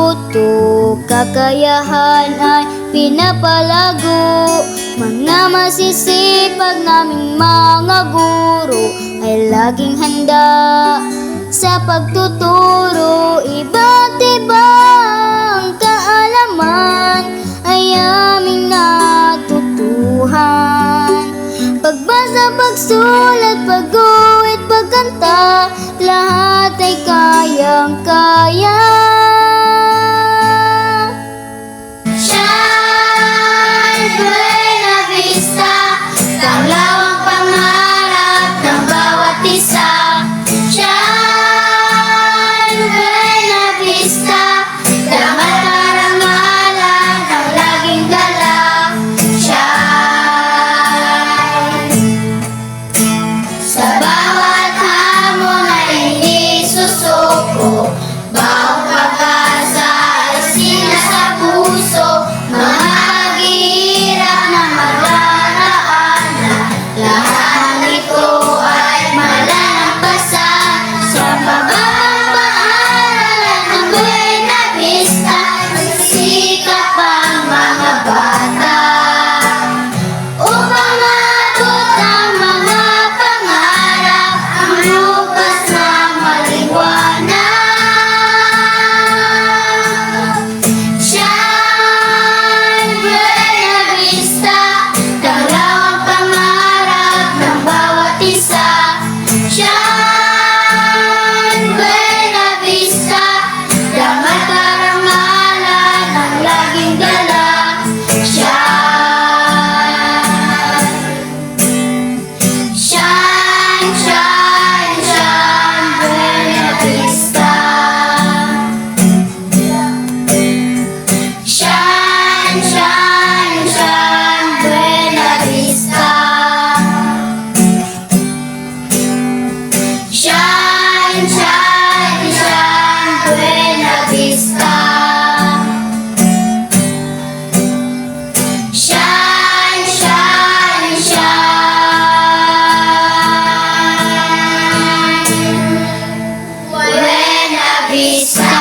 matuto, kakayahan ay pinapalago. Mga masisipag naming mga guro ay laging handa sa pagtuturo. Iba't ibang kaalaman ay aming natutuhan. Pagbasa, pagsulat, pagguhit, pagkanta, lahat ay kayang-kaya. Shine, Buenavista, tanglaw ang pangarap ng bawat isa. Shine, Buenavista, damat karangalan ang laging dala. Sa bawat hamon ay hindi susuko, bawat pag-asa ay sinasa puso. Mga paghihirap na madaraanan, lahat nito ay malalampasan. Sa mababang paaralan ng Buenavista, nagsisikap ang mga bata upang maabot ang mga pangarap, ang bukas na maliwanag. Shine, Buenavista, tanglaw ang pangarap ng bawat isa. Shine, Buenavista, damat karangalan ang laging dala. Shine, shine, shine, Buenavista. Shine, shine, shine, Buenavista. Shine, shine, shine, Buenavista. Shine, shine, shine, Buenavista.